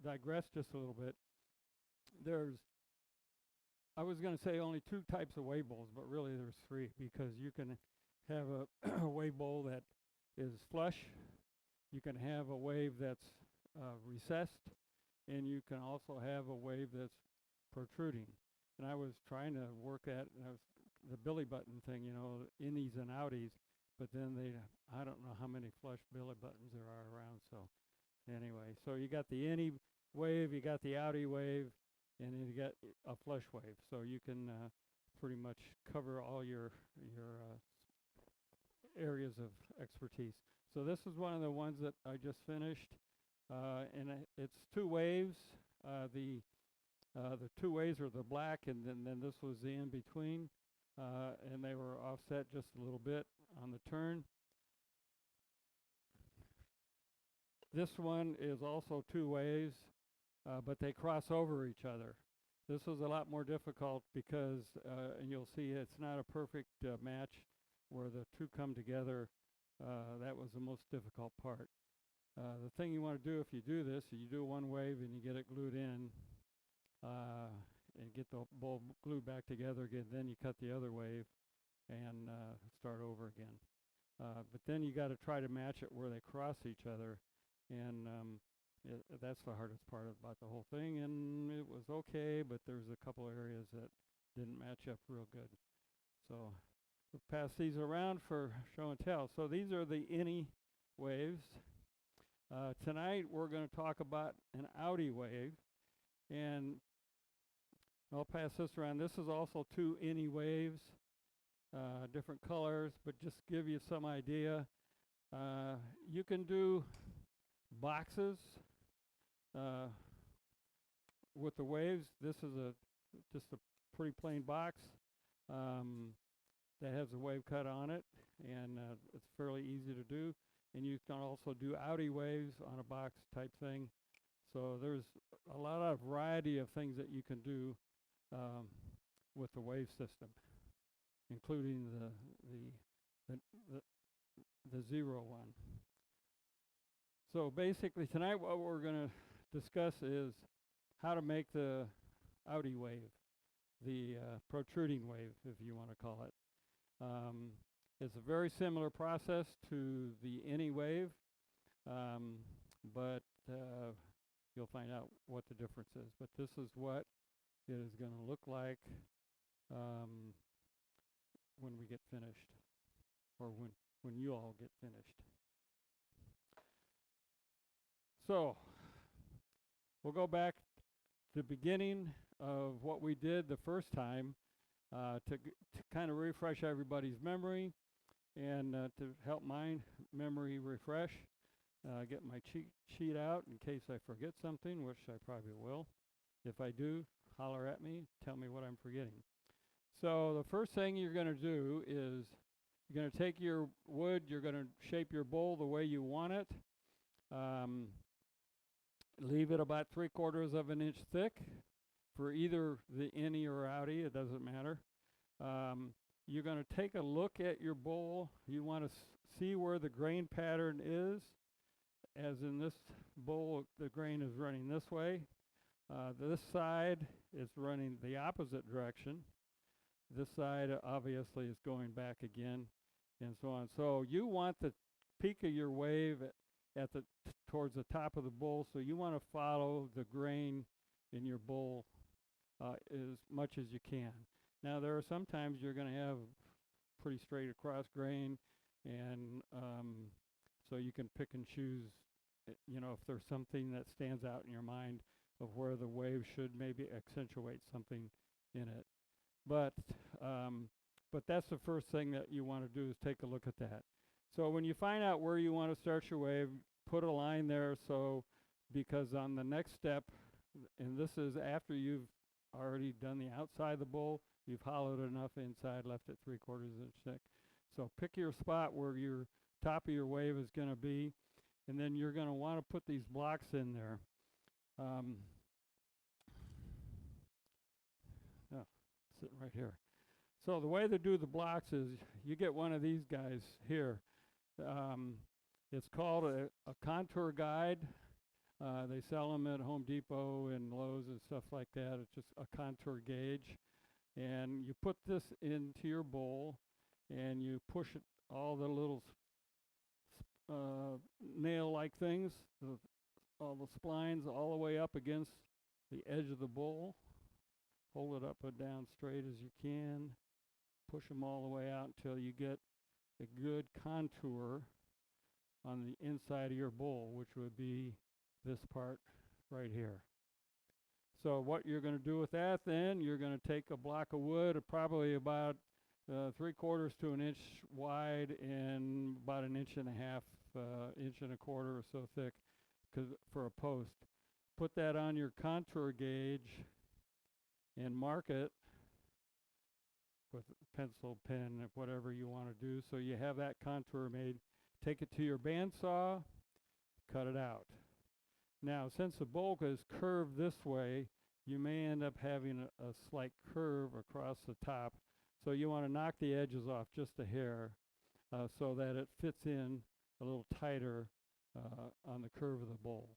digress just a little bit. There's, I was going to say only two types of wave bowls, but really there's three, because you can have a, a wave bowl that is flush, you can have a wave that's recessed, and you can also have a wave that's protruding. And I was trying to work at the belly button thing, innies and outies, but then I don't know how many flush belly buttons there are around. So anyway, so you got the innie wave, you got the outie wave, and then you got a flush wave. So you can pretty much cover all your areas of expertise. So this is one of the ones that I just finished, and it's two waves. The two waves are the black, and then this was the in between, and they were offset just a little bit on the turn. This one is also two waves, but they cross over each other. This was a lot more difficult because, and you'll see it's not a perfect match where the two come together. That was the most difficult part. The thing you want to do if you do this, you do one wave and you get it glued in, and get the bowl glued back together again. Then you cut the other wave and start over again. But then you got to try to match it where they cross each other, and that's the hardest part about the whole thing. And it was okay, but there's a couple areas that didn't match up real good. So we'll pass these around for show and tell. So these are the innie waves. Tonight we're going to talk about an outie wave, and I'll pass this around. This is also two innie waves, different colors, but just to give you some idea. You can do boxes with the waves. This is just a pretty plain box that has a wave cut on it, and it's fairly easy to do. And you can also do outie waves on a box type thing. So there's a lot of variety of things that you can do with the wave system, including the zero one. So basically tonight what we're going to discuss is how to make the outie wave, the protruding wave, if you want to call it. It's a very similar process to the innie wave, but you'll find out what the difference is. But this is what it is going to look like when we get finished, or when you all get finished. So we'll go back to the beginning of what we did the first time to kind of refresh everybody's memory, and to help my memory refresh. Get my cheat sheet out in case I forget something, which I probably will. If I do, holler at me, tell me what I'm forgetting. So the first thing you're going to do is you're going to take your wood, you're going to shape your bowl the way you want it. Leave it about 3/4 of an inch thick for either the innie or outie, it doesn't matter. You're going to take a look at your bowl. You want to see where the grain pattern is. As in this bowl, the grain is running this way. This side is running the opposite direction. This side obviously is going back again, and so on. So you want the peak of your wave at the towards the top of the bowl, so you want to follow the grain in your bowl as much as you can. Now there are some times you're going to have pretty straight across grain, and so you can pick and choose, if there's something that stands out in your mind of where the wave should maybe accentuate something in it. But that's the first thing that you want to do, is take a look at that. So when you find out where you want to start your wave, put a line there, because on the next step, and this is after you've already done the outside of the bowl, you've hollowed enough inside, left it 3/4 inch thick. So pick your spot where your top of your wave is going to be, and then you're going to want to put these blocks in there. Sitting right here. So the way to do the blocks is you get one of these guys here. It's called a contour guide, They sell them at Home Depot and Lowe's and stuff like that. It's just a contour gauge. And you put this into your bowl and you push it, all the little nail-like things, all the splines all the way up against the edge of the bowl. Hold it up and down straight as you can. Push them all the way out until you get a good contour on the inside of your bowl, which would be this part right here. So what you're going to do with that then, you're going to take a block of wood, probably about 3/4 to an inch wide and about an inch and a half, inch and a quarter or so thick for a post. Put that on your contour gauge and mark it with a pencil, pen, whatever you want to do. So you have that contour made. Take it to your bandsaw, cut it out. Now, since the bowl is curved this way, you may end up having a slight curve across the top. So you want to knock the edges off just a hair so that it fits in a little tighter on the curve of the bowl.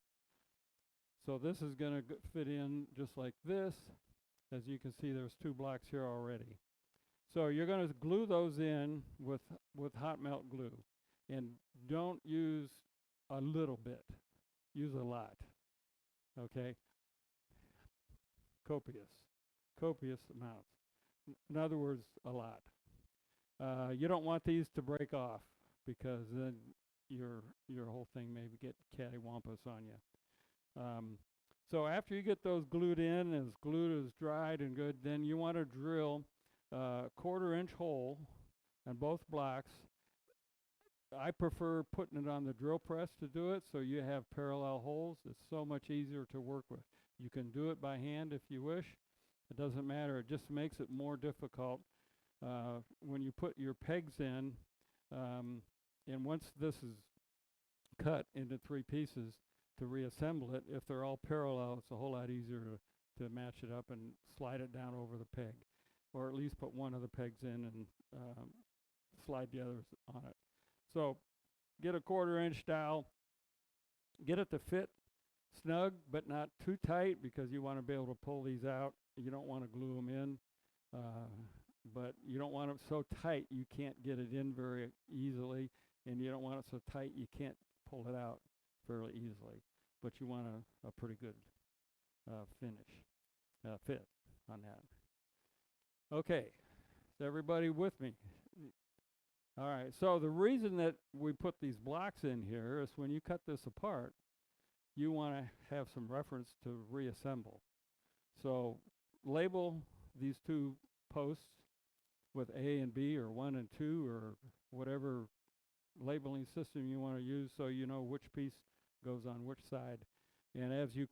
So this is going to fit in just like this. As you can see, there's 2 blocks here already. So you're going to glue those in with hot melt glue. And don't use a little bit. Use a lot. Okay? Copious amounts. In other words, a lot. You don't want these to break off because then your whole thing may get cattywampus on you. So after you get those glued in, as glued as dried and good, then you want to drill a 1/4 inch hole on both blocks. I prefer putting it on the drill press to do it, so you have parallel holes. It's so much easier to work with. You can do it by hand if you wish. It doesn't matter. It just makes it more difficult when you put your pegs in. And once this is cut into 3 pieces, to reassemble it, if they're all parallel, it's a whole lot easier to match it up and slide it down over the peg, or at least put one of the pegs in and slide the others on it. So get a 1/4 inch dowel, get it to fit snug but not too tight because you want to be able to pull these out. You don't want to glue them in, but you don't want it so tight you can't get it in very easily, and you don't want it so tight you can't pull it out fairly easily. But you want a pretty good fit on that. Okay, is everybody with me? All right, so the reason that we put these blocks in here is when you cut this apart, you want to have some reference to reassemble. So label these 2 posts with A and B or 1 and 2 or whatever labeling system you want to use so you know which piece goes on which side. And as you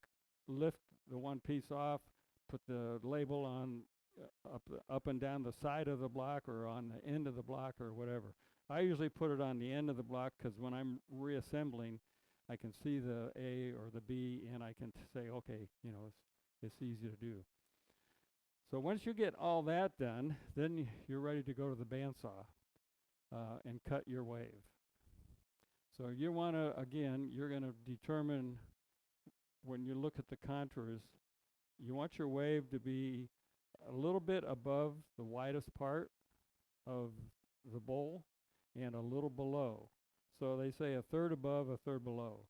lift the one piece off, put the label on up and down the side of the block or on the end of the block or whatever. I usually put it on the end of the block because when I'm reassembling, I can see the A or the B and I can say, okay, you know, it's easy to do. So once you get all that done, then you're ready to go to the bandsaw and cut your wave. So you want to, again, you're going to determine when you look at the contours, you want your wave to be a little bit above the widest part of the bowl and a little below. So they say 1/3 above, 1/3 below.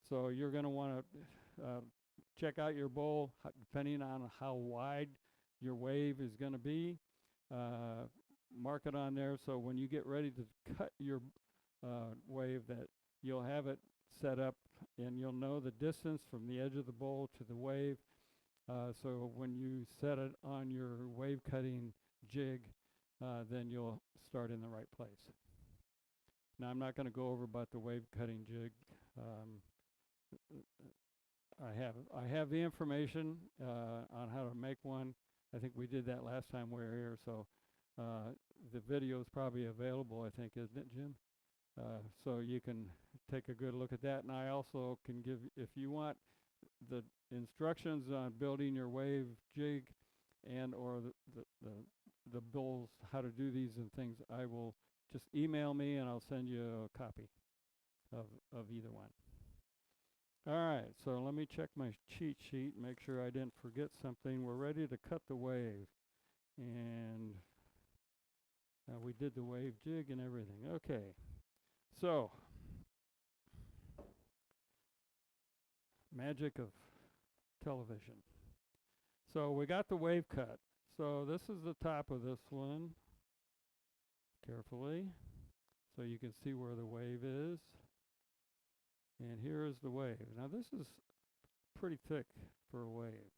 So you're going to want to check out your bowl depending on how wide your wave is going to be. Mark it on there so when you get ready to cut your wave that you'll have it set up and you'll know the distance from the edge of the bowl to the wave. So when you set it on your wave cutting jig, then you'll start in the right place. Now I'm not going to go over about the wave cutting jig. I have the information on how to make one. I think we did that last time we were here, so the video is probably available, I think, isn't it, Jim? So you can take a good look at that. And I also can give, if you want the instructions on building your wave jig and or the bowls, how to do these and things, I will just email me and I'll send you a copy of either one. All right, so let me check my cheat sheet, make sure I didn't forget something. We're ready to cut the wave. And we did the wave jig and everything. Okay, so magic of television. So we got the wave cut. So this is the top of this one, carefully, so you can see where the wave is. And here is the wave. Now this is pretty thick for a wave.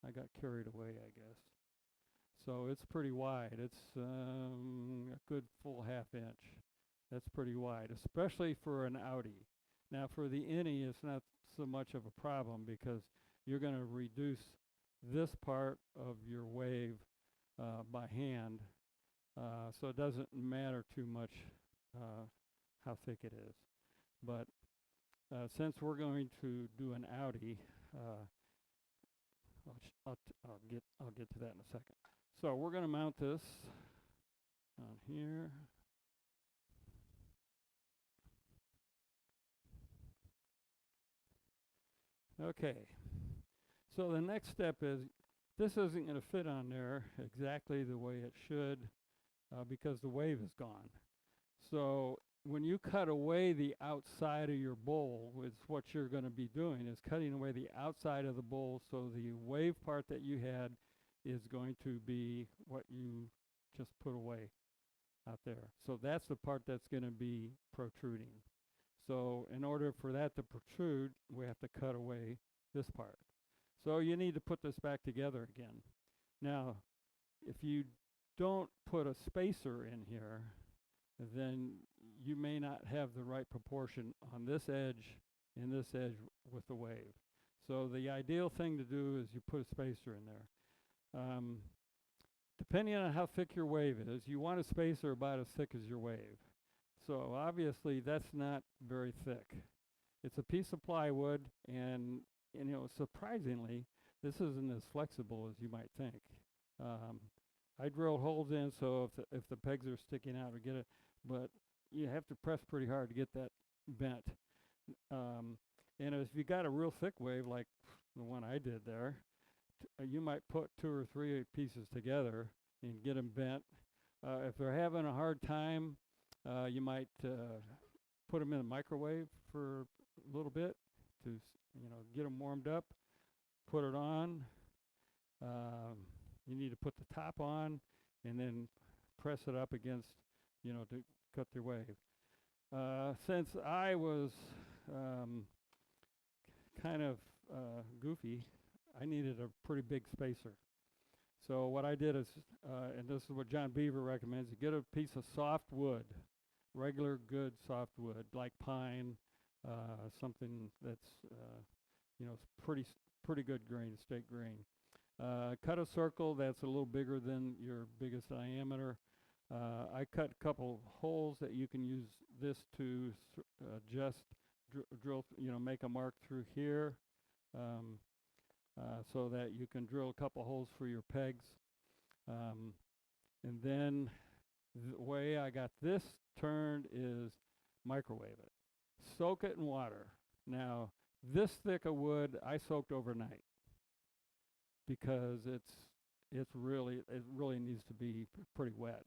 I got carried away, I guess. So it's pretty wide. It's a good full ½ inch. That's pretty wide, especially for an outie. Now for the innie, it's not so much of a problem because you're going to reduce this part of your wave by hand. So it doesn't matter too much how thick it is. But since we're going to do an outie, I'll get to that in a second. So we're going to mount this on here. Okay. So the next step is, this isn't going to fit on there exactly the way it should because the wave is gone. So when you cut away the outside of your bowl, it's what you're going to be doing is cutting away the outside of the bowl, so the wave part that you had is going to be what you just put away out there. So that's the part that's going to be protruding. So in order for that to protrude, we have to cut away this part. So you need to put this back together again. Now, if you don't put a spacer in here, then you may not have the right proportion on this edge and this edge with the wave. So the ideal thing to do is you put a spacer in there. Depending on how thick your wave is, you want a spacer about as thick as your wave. So obviously that's not very thick. It's a piece of plywood, and you know, surprisingly, this isn't as flexible as you might think. I drilled holes in so if the pegs are sticking out, or get it, but you have to press pretty hard to get that bent. And if you got a real thick wave like the one I did there, you might put 2 or 3 pieces together and get them bent. If they're having a hard time, you might put them in the microwave for a little bit to get them warmed up, put it on. You need to put the top on and then press it up against, to cut their wave. Since I was kind of goofy, I needed a pretty big spacer. So what I did is, and this is what John Beaver recommends, you get a piece of soft wood, regular good soft wood, like pine, something that's pretty good grain, straight grain. Cut a circle that's a little bigger than your biggest diameter. I cut a couple holes that you can use this to just drill, make a mark through here, so that you can drill a couple holes for your pegs. And then the way I got this turned is microwave it. Soak it in water. Now, this thick of wood I soaked overnight because it really needs to be pretty wet.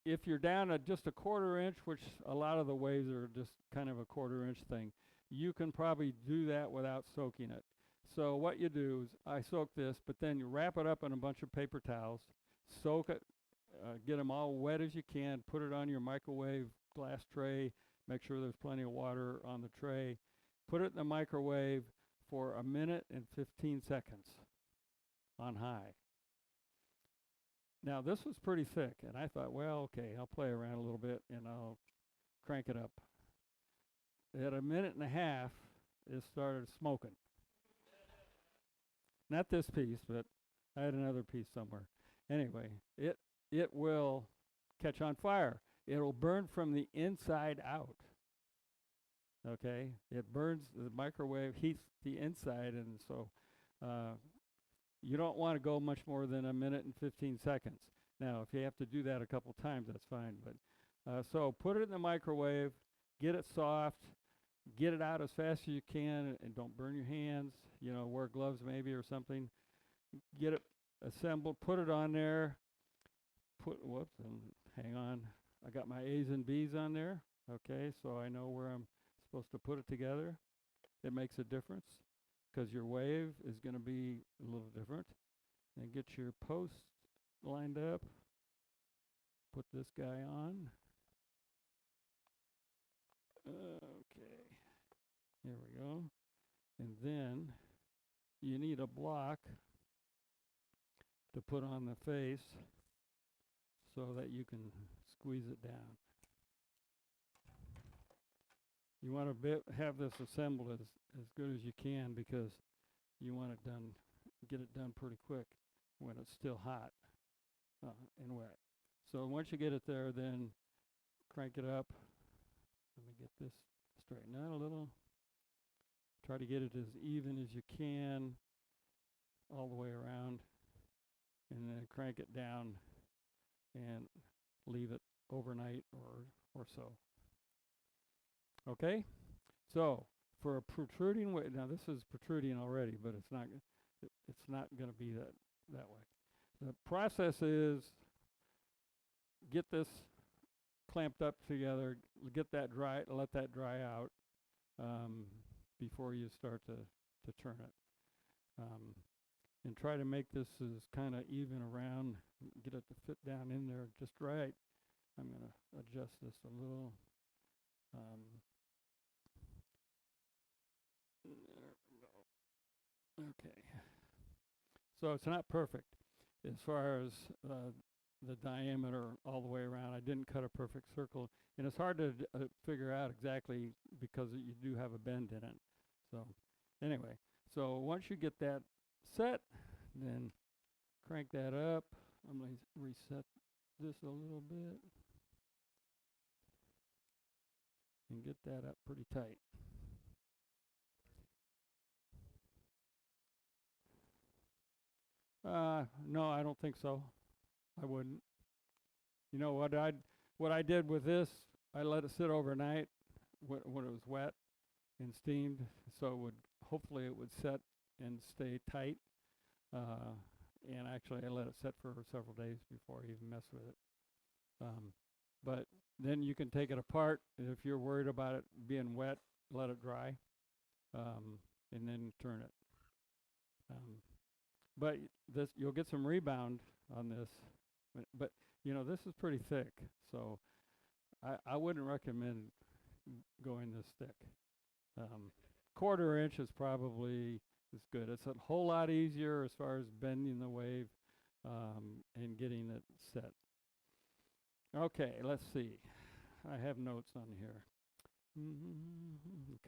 If you're down at just a 1/4 inch, which a lot of the waves are just kind of a 1/4 inch thing, you can probably do that without soaking it. So what you do is, I soak this, but then you wrap it up in a bunch of paper towels, soak it, get them all wet as you can, put it on your microwave glass tray, make sure there's plenty of water on the tray, put it in the microwave for 1 minute and 15 seconds on high. Now this was pretty thick, and I thought, well, okay, I'll play around a little bit and I'll crank it up. At 1.5 minutes, it started smoking. Not this piece, but I had another piece somewhere. Anyway, it will catch on fire. It'll burn from the inside out. Okay, it burns, the microwave heats the inside, and so you don't want to go much more than 1 minute and 15 seconds. Now, if you have to do that a couple times, that's fine. But so put it in the microwave, get it soft. get it out as fast as you can, and don't burn your hands. Wear gloves maybe or something. Get it assembled, put it on there. Whoops, and hang on. I got my A's and B's on there. Okay, so I know where I'm supposed to put it together. It makes a difference because your wave is going to be a little different. And get your posts lined up. Put this guy on. Okay, here we go. And then you need a block to put on the face so that you can squeeze it down. You want to have this assembled as good as you can because you want it done, get it done pretty quick when it's still hot and wet. So once you get it there, then crank it up. Let me get this straightened out a little. Try to get it as even as you can all the way around, and then crank it down and leave it overnight or so. Okay? So for a protruding wave, now this is protruding already, but it's not going to be that way. The process is get this clamped up together, get that dry, let that dry out before you start to turn it. And try to make this as kind of even around, get it to fit down in there just right. I'm going to adjust this a little. There we go. Okay. So it's not perfect as far as the diameter all the way around. I didn't cut a perfect circle, and it's hard to figure out exactly because you do have a bend in it. So anyway, so once you get that set, then crank that up. I'm going to reset this a little bit and get that up pretty tight. No, I don't think so. I wouldn't. You know what I did with this, I let it sit overnight when it was wet and steamed, so hopefully it would set and stay tight. And actually I let it set for several days before I even mess with it. But then you can take it apart, and if you're worried about it being wet, let it dry, and then turn it. But you'll get some rebound on this. But this is pretty thick, so I wouldn't recommend going this thick. Quarter inch is probably is good. It's a whole lot easier as far as bending the wave and getting it set. Okay, let's see. I have notes on here.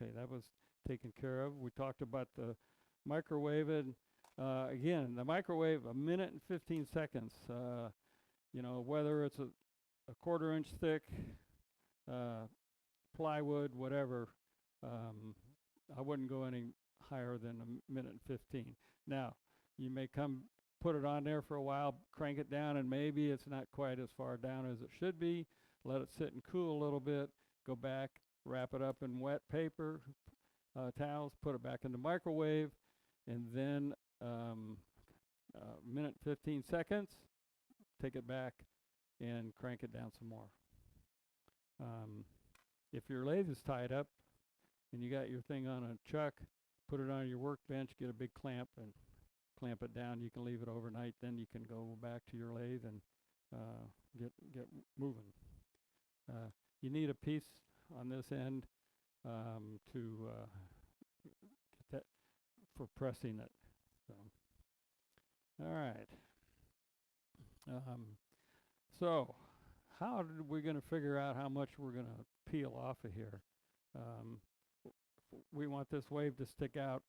Okay, that was taken care of. We talked about the microwave. Again, the microwave, 1 minute and 15 seconds. Whether it's a quarter inch thick, plywood, whatever, I wouldn't go any higher than 1 minute and 15. Now, you may put it on there for a while, crank it down, and maybe it's not quite as far down as it should be. Let it sit and cool a little bit. Go back, wrap it up in wet paper, towels, put it back in the microwave, and then 1 minute 15 seconds, take it back and crank it down some more. If your lathe is tied up and you got your thing on a chuck, put it on your workbench, get a big clamp and clamp it down. You can leave it overnight, then you can go back to your lathe and get moving. You need a piece on this end to get that for pressing it. So, all right. So how are we going to figure out how much we're going to peel off of here? We want this wave to stick out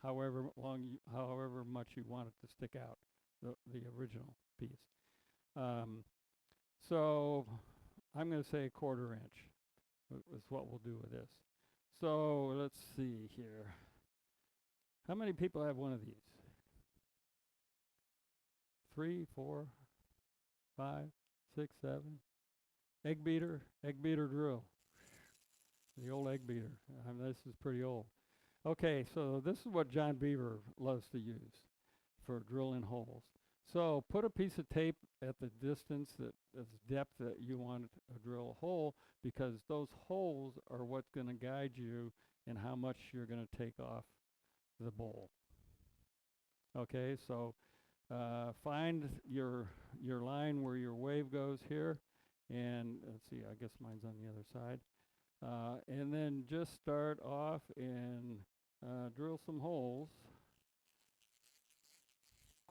however much you want it to stick out, the original piece. So I'm going to say 1/4 inch is what we'll do with this. So let's see here. How many people have one of these? 3, 4, 5, 6, 7. Egg beater drill. the old egg beater. This is pretty old. Okay, so this is what John Beaver loves to use for drilling holes. So put a piece of tape at the distance that's depth that you want to drill a hole, because those holes are what's going to guide you in how much you're going to take off the bowl. Okay, so find your line where your wave goes here, and let's see, I guess mine's on the other side. And then just start off and drill some holes,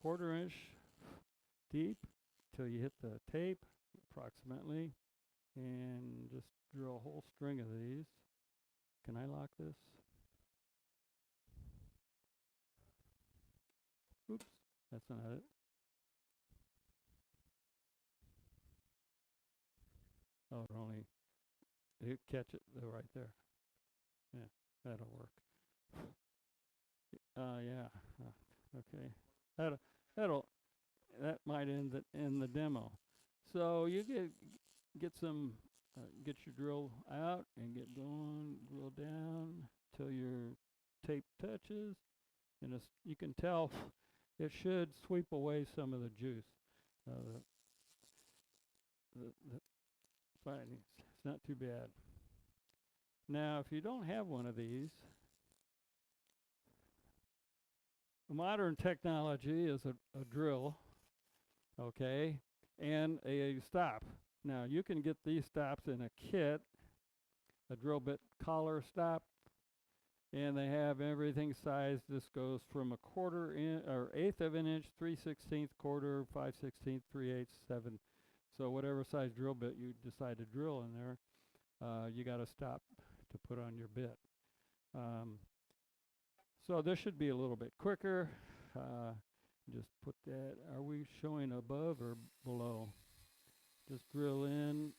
1/4 inch deep till you hit the tape approximately, and just drill a whole string of these. Can I lock this? Oops, that's not it. Oh, it catch it right there. Yeah, that'll work. Yeah. Okay. That might end the demo. So you get your drill out and get going, drill down till your tape touches, and you can tell it should sweep away some of the juice. Fine, it's not too bad. Now, if you don't have one of these, modern technology is a drill, okay, and a stop. Now, you can get these stops in a kit, a drill bit collar stop, and they have everything sized. This goes from 1/4 inch or 1/8 of an inch, 3/16, 1/4, 5/16, 3/8, 7. So whatever size drill bit you decide to drill in there, you got to stop to put on your bit. So this should be a little bit quicker. Just put that. Are we showing above or below? Just drill in.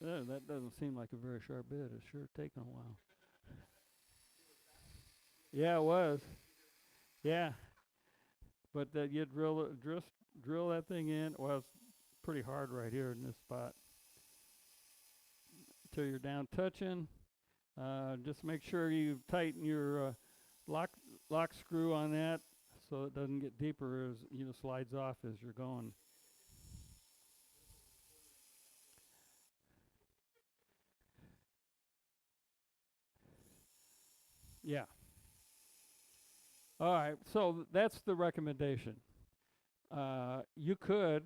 That doesn't seem like a very sharp bit. It's sure taking a while. Yeah, it was. Yeah, but you drill that thing in. Well, it's pretty hard right here in this spot. Till you're down touching. Just make sure you tighten your lock screw on that so it doesn't get deeper as slides off as you're going. Yeah. All right, so that's the recommendation. You could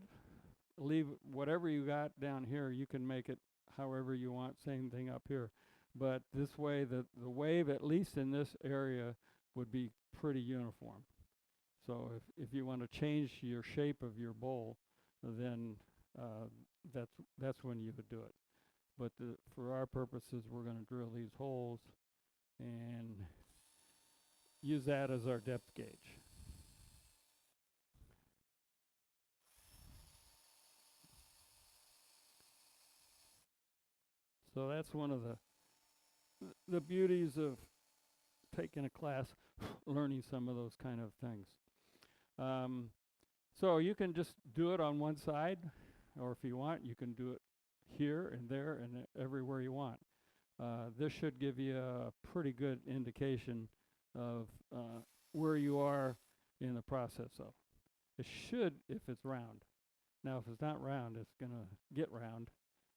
leave whatever you got down here. You can make it however you want. Same thing up here. But this way, the wave, at least in this area, would be pretty uniform. So if you want to change your shape of your bowl, then that's when you would do it. But for our purposes, we're going to drill these holes and use that as our depth gauge. So that's one of the beauties of taking a class, learning some of those kind of things. So you can just do it on one side, or if you want, you can do it here and there and everywhere you want. This should give you a pretty good indication of where you are in the process of. It should if it's round. Now, if it's not round, it's going to get round,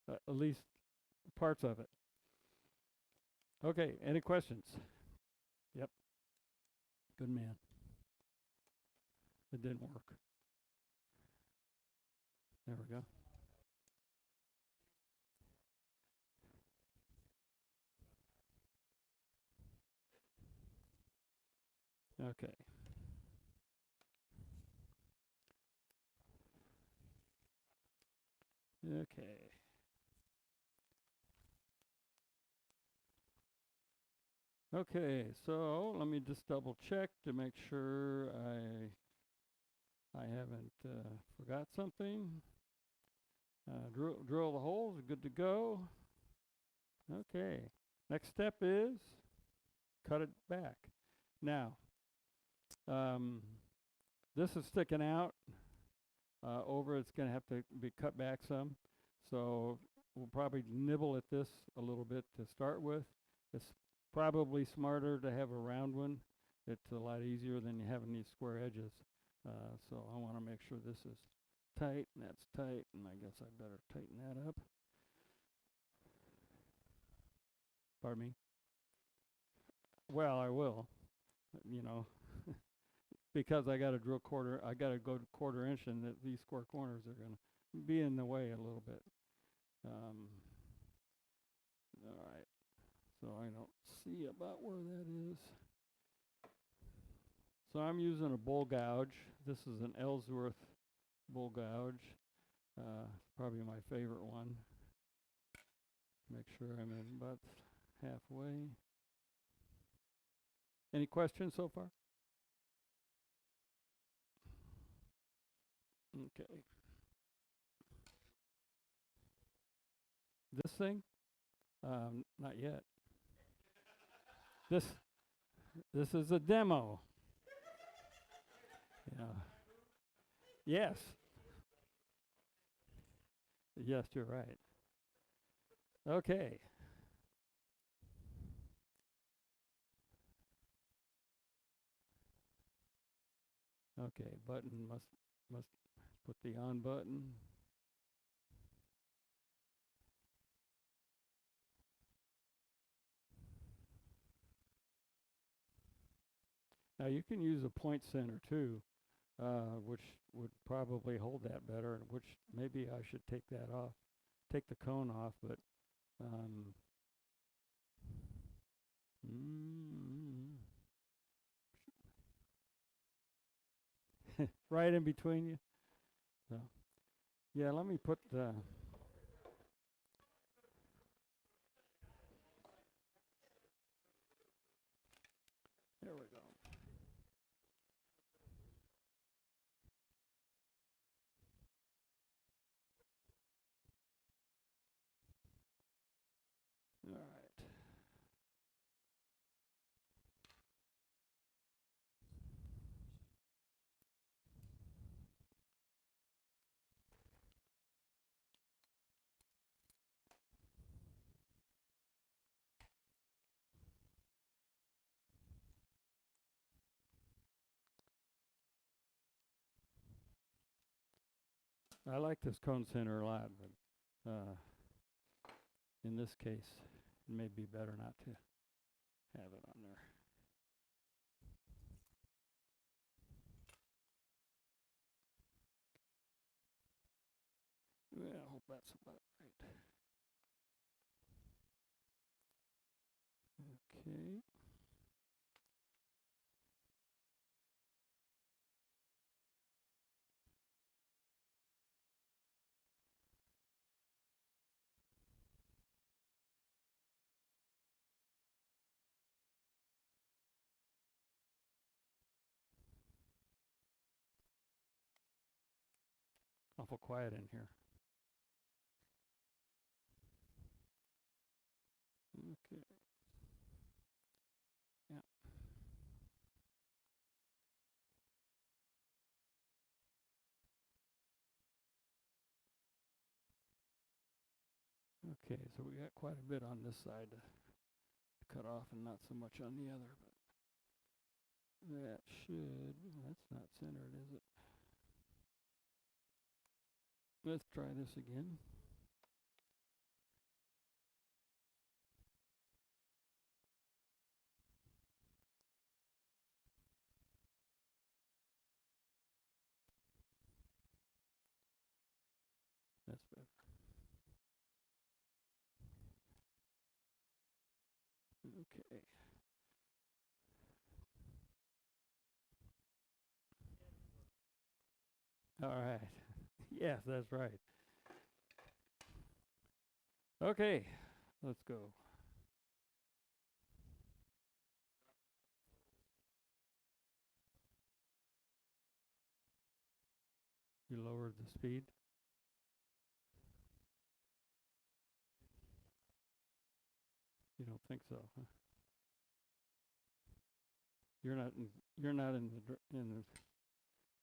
at least parts of it. Okay, any questions? Yep. Good man. It didn't work. There we go. Okay. Okay. Okay, so let me just double check to make sure I haven't forgot something. Drill the holes, good to go. Okay, next step is cut it back. Now, this is sticking out over. It's going to have to be cut back some. So we'll probably nibble at this a little bit to start with. It's probably smarter to have a round one. It's a lot easier than having these square edges. So I want to make sure this is tight and that's tight, and I guess I better tighten that up. Pardon me? Well, I will, you know, because I got to drill I got to go to quarter inch, and these square corners are going to be in the way a little bit. All right, so I don't see about where that is. So I'm using a bull gouge. This is an Ellsworth bull gouge. Probably my favorite one. Make sure I'm in about halfway. Any questions so far? Okay. This thing? Not yet. This is a demo. Yeah. Yes. Yes, you're right. Okay. Okay, button must put the on button. Now you can use a point center too, which would probably hold that better, which maybe I should take that off, take the cone off, but right in between you. So, yeah, let me put the there we go. All right. I like this cone center a lot, but in this case, it may be better not to have it on there. Yeah, I hope that's about right. Okay. Awful quiet in here. Okay. Yeah. Okay, so we got quite a bit on this side to cut off and not so much on the other, but that should, that's not centered, is it? Let's try this again. That's better. Okay. All right. Yes, that's right. Okay, let's go. You lowered the speed. You don't think so, huh? You're not in. You're not in the.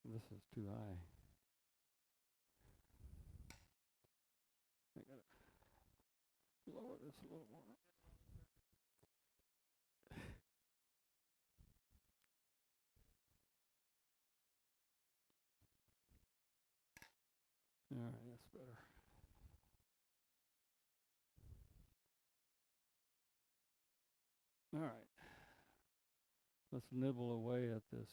This is too high. I gotta lower this a little more. better. All right. Let's nibble away at this.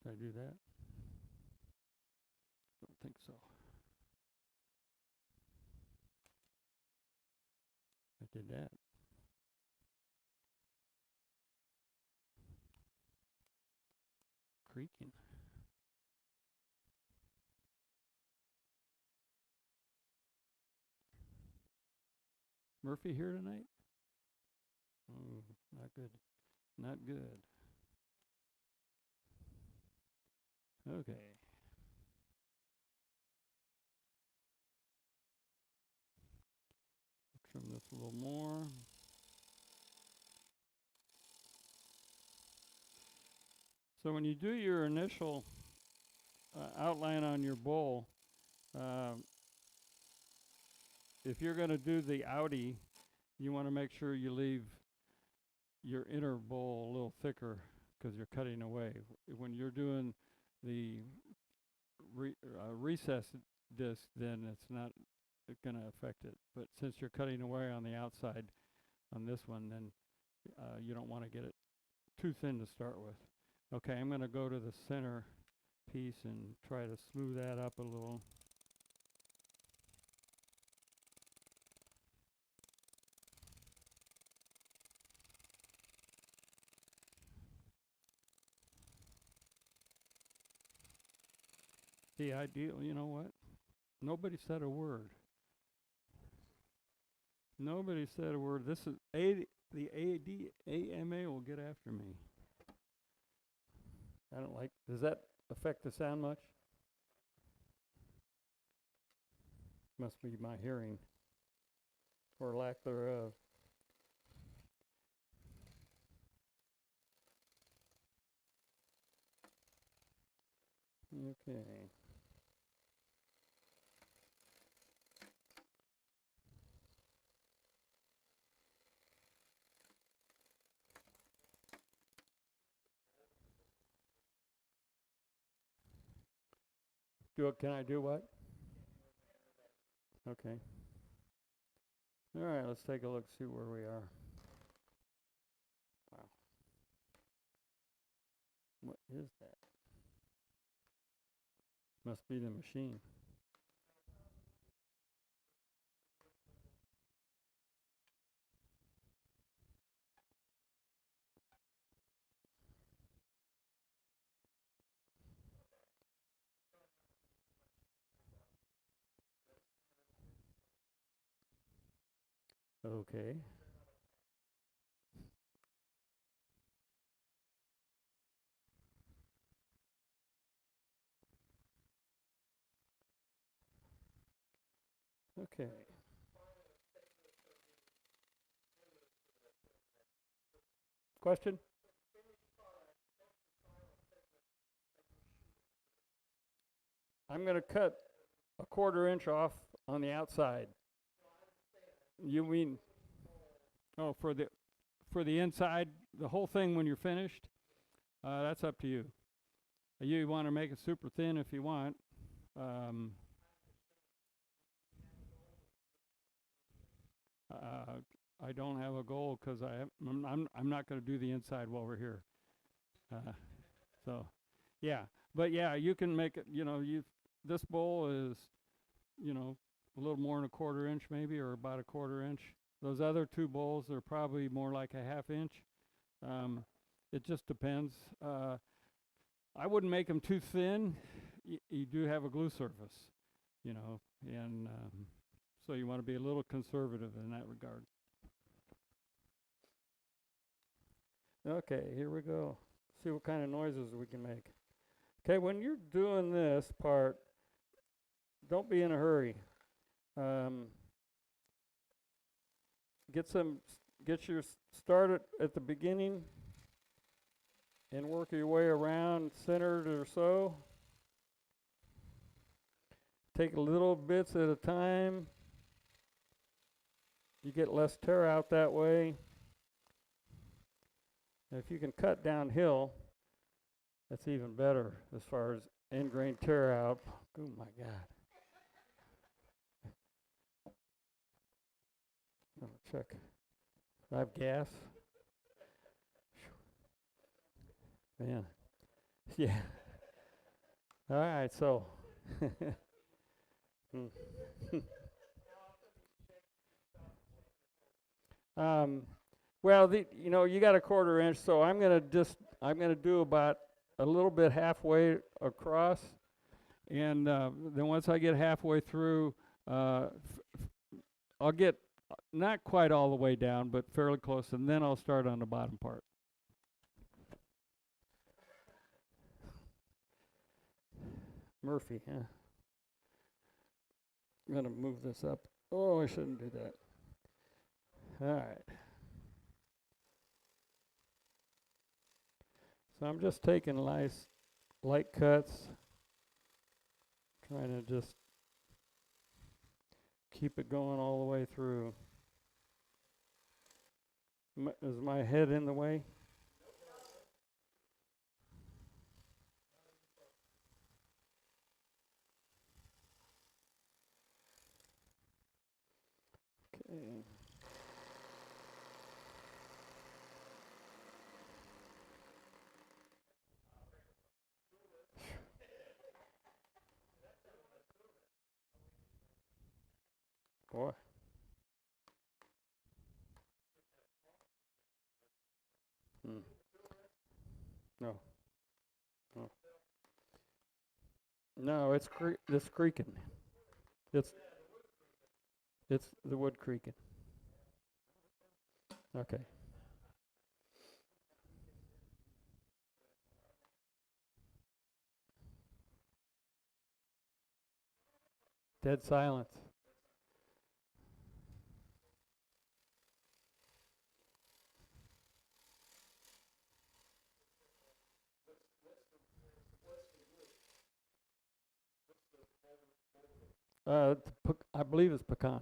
Did I do that? Don't think so. I did that. Creaking. Murphy here tonight? Oh, not good. Not good. Okay. Trim this a little more. So when you do your initial outline on your bowl, if you're going to do the outie, you want to make sure you leave your inner bowl a little thicker because you're cutting away. When you're doing the recess disc, then it's not going to affect it. But since you're cutting away on the outside on this one, then you don't want to get it too thin to start with. Okay, I'm going to go to the center piece and try to smooth that up a little. The ideal, you know what? Nobody said a word. Nobody said a word. This is the AMA will get after me. I don't like. Does that affect the sound much? Must be my hearing, or lack thereof. Okay. Can I do what? Okay. All right, let's take a look, see where we are. Wow. What is that? Must be the machine. Okay. Okay. Question? I'm going to cut a 1/4 inch off on the outside. You mean, oh, for the inside, the whole thing when you're finished? That's up to you. You want to make it super thin if you want. I don't have a goal because I'm not going to do the inside while we're here. So, yeah, but yeah, you can make it. You know, this bowl is, you know, a little more than a quarter inch maybe, or about a quarter inch. Those other two bowls are probably more like a half inch. It just depends. I wouldn't make them too thin. You do have a glue surface, you know, and so you want to be a little conservative in that regard. Okay, here we go. See what kind of noises we can make. Okay, when you're doing this part, don't be in a hurry. Get your start at the beginning and work your way around centered or so. Take little bits at a time. You get less tear out that way. And if you can cut downhill, that's even better as far as end grain tear out. Oh my God. Check. Do I have gas? Man. Yeah. All right, so. Well, you got a quarter inch, so I'm gonna do about a little bit halfway across, and then once I get halfway through, I'll get not quite all the way down, but fairly close, and then I'll start on the bottom part. Murphy, huh? I'm gonna move this up. Oh, I shouldn't do that. All right. So I'm just taking light cuts, trying to just keep it going all the way through. Is my head in the way? Okay. Boy. No. No. No, it's creaking. It's the wood creaking. Okay. Dead silence. I believe it's pecan.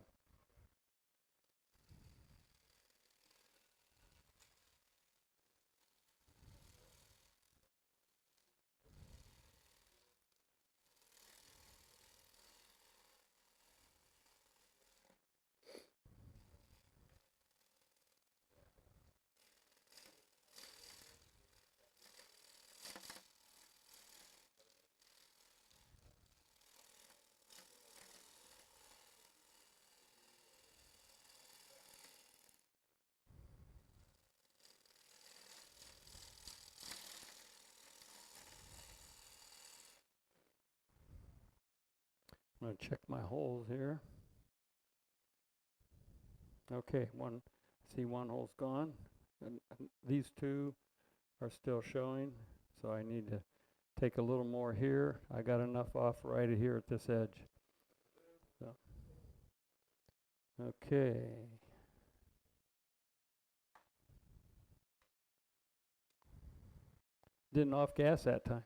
I'm going to check my holes here. Okay, one hole's gone. And these two are still showing, so I need to take a little more here. I got enough off right here at this edge. So. Okay. Didn't off gas that time.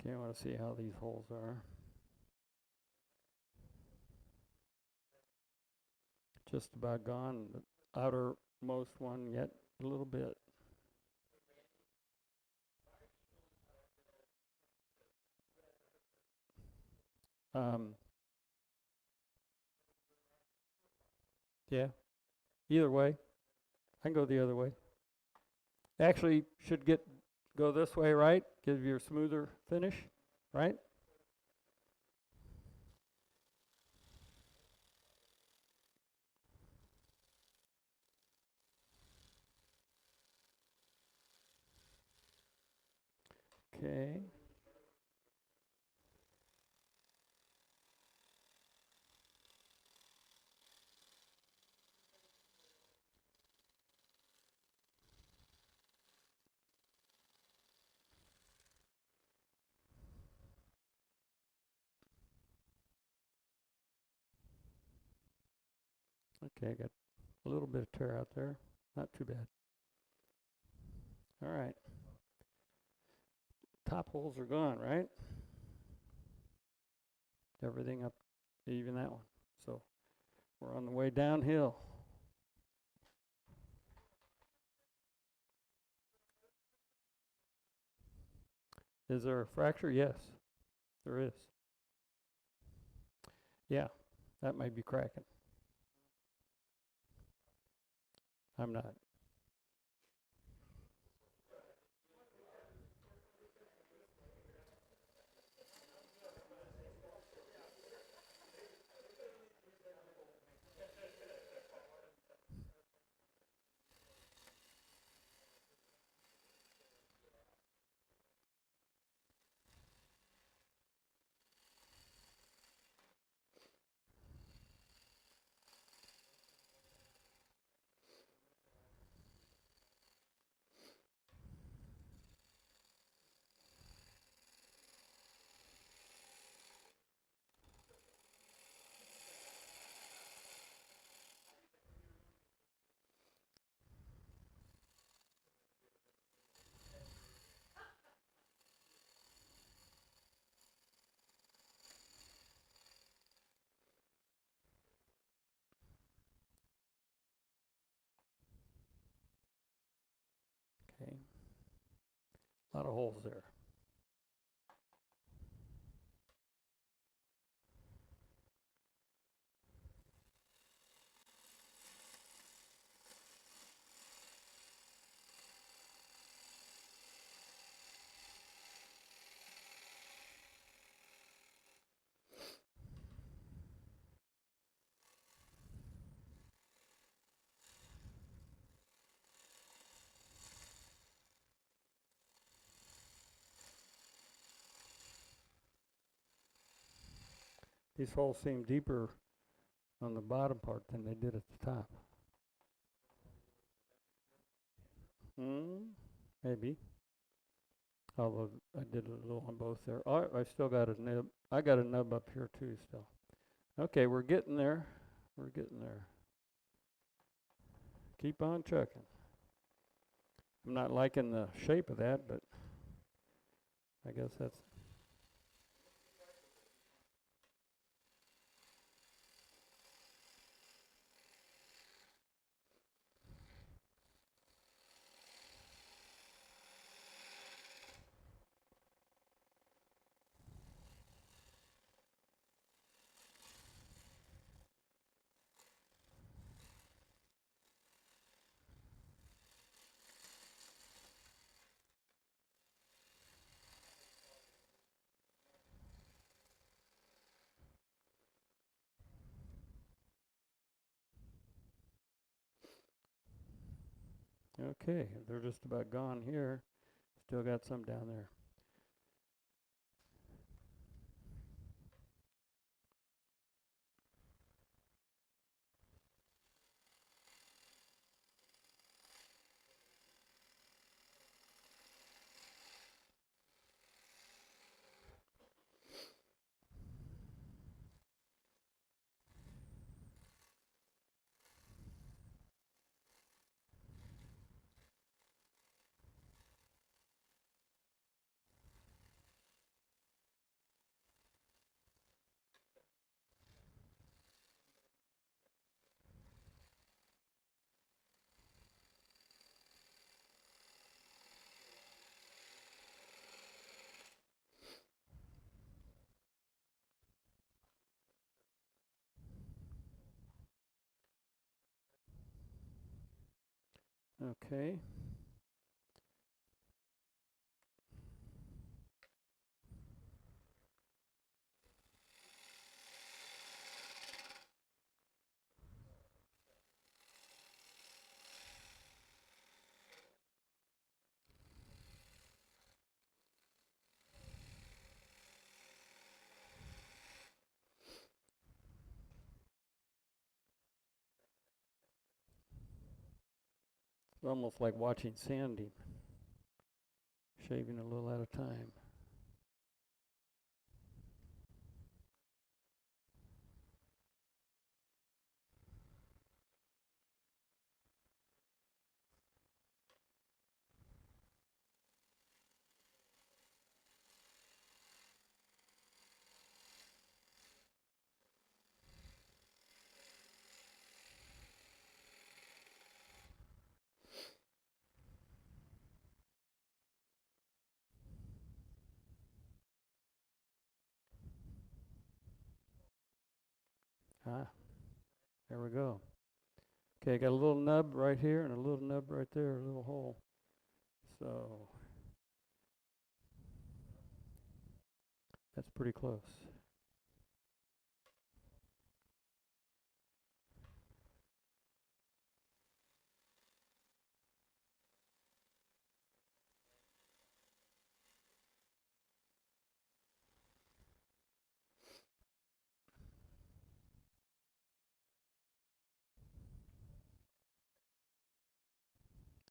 Okay, I want to see how these holes are. Just about gone. The outermost one yet a little bit. Yeah, either way. I can go the other way. Actually, should go this way, right? Give you a smoother finish, right? Okay. Okay, I got a little bit of tear out there. Not too bad. All right. Top holes are gone, right? Everything up, even that one. So we're on the way downhill. Is there a fracture? Yes, there is. Yeah, that might be cracking. I'm not. Okay. A lot of holes there. These holes seem deeper on the bottom part than they did at the top. Maybe. Although I did a little on both there. Oh, I still got a nub. I got a nub up here too still. Okay, we're getting there. We're getting there. Keep on chucking. I'm not liking the shape of that, but I guess that's. Okay, they're just about gone here. Still got some down there. Okay. It's almost like watching sanding, shaving a little at a time. Ah, there we go. Okay, got a little nub right here and a little nub right there, a little hole. So that's pretty close.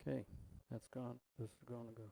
Okay, that's gone. This is going to go.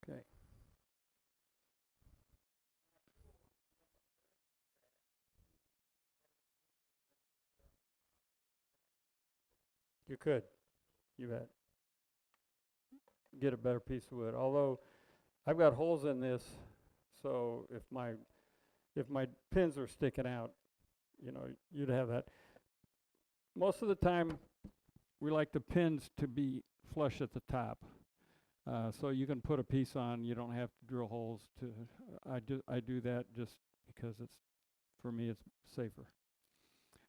Okay. You could. You bet. Get a better piece of wood. Although I've got holes in this, so if my pins are sticking out, you'd have that. Most of the time, we like the pins to be flush at the top, so you can put a piece on. You don't have to drill holes. I do that just because for me it's safer.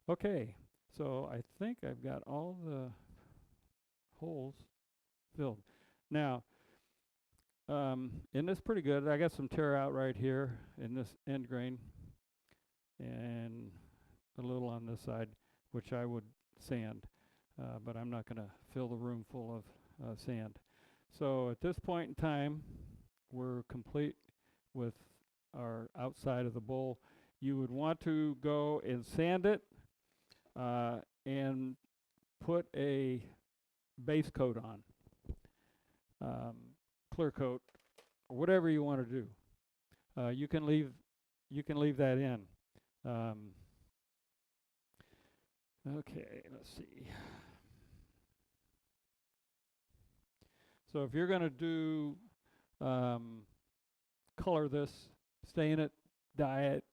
Okay, so I think I've got all the holes filled. Now, and it's pretty good. I got some tear out right here in this end grain, and a little on this side, which I would sand, but I'm not going to fill the room full of sand. So at this point in time, we're complete with our outside of the bowl. You would want to go and sand it and put a base coat on, clear coat, or whatever you want to do. You can leave that in. Okay, let's see. So if you're going to do color this, stain it, dye it,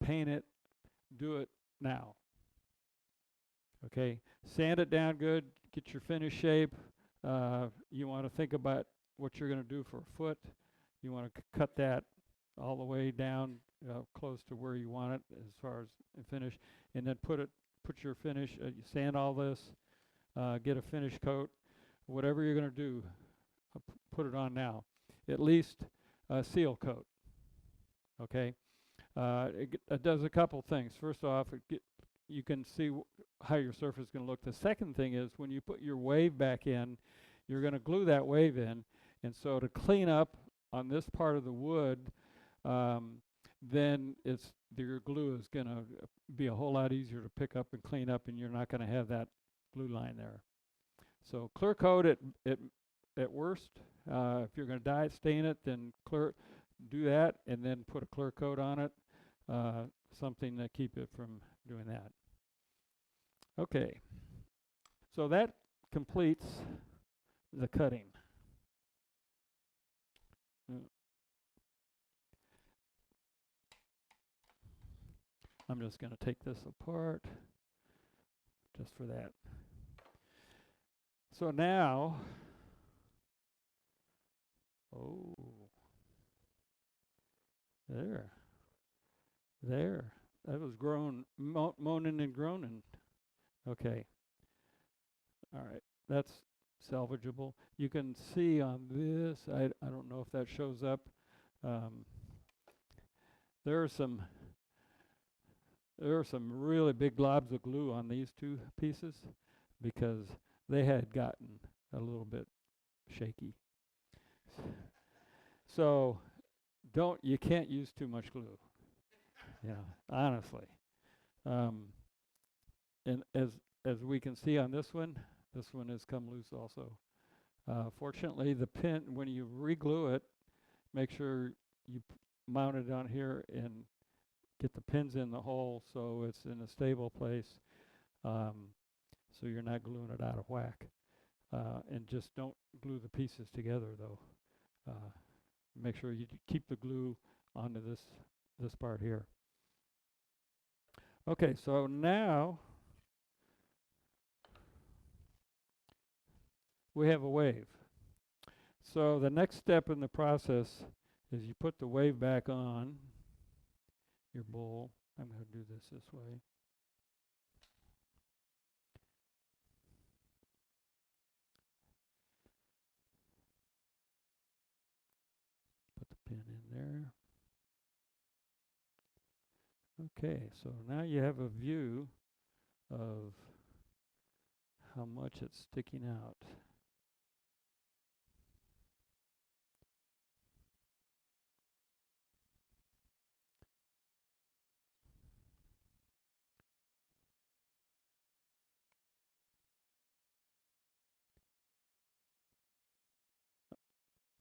paint it, do it now. Okay, sand it down good, get your finish shape. You want to think about what you're going to do for a foot. You want to cut that all the way down close to where you want it as far as finish, and then put your finish. You sand all this, get a finish coat, whatever you're going to do. Put it on now. At least a seal coat. Okay, it does a couple things. First off, you can see how your surface is going to look. The second thing is when you put your wave back in, you're going to glue that wave in, and so to clean up on this part of the wood, then your glue is going to be a whole lot easier to pick up and clean up, and you're not going to have that glue line there. So clear coat at worst. If you're going to dye it, stain it, then do that, and then put a clear coat on it, something to keep it from doing that. Okay, so that completes the cutting. I'm just going to take this apart just for that. So now, there, that was moaning and groaning. Okay, all right, that's salvageable. You can see on this, I don't know if that shows up. There are some really big globs of glue on these two pieces because they had gotten a little bit shaky. So you can't use too much glue. Yeah, honestly. And as we can see on this one has come loose also. Fortunately, the pin, when you re-glue it, make sure you mount it on here and get the pins in the hole so it's in a stable place, so you're not gluing it out of whack. And just don't glue the pieces together though. Make sure you keep the glue onto this part here. Okay, so now we have a wave. So the next step in the process is you put the wave back on your bowl. I'm going to do this way. Put the pin in there. Okay, so now you have a view of how much it's sticking out.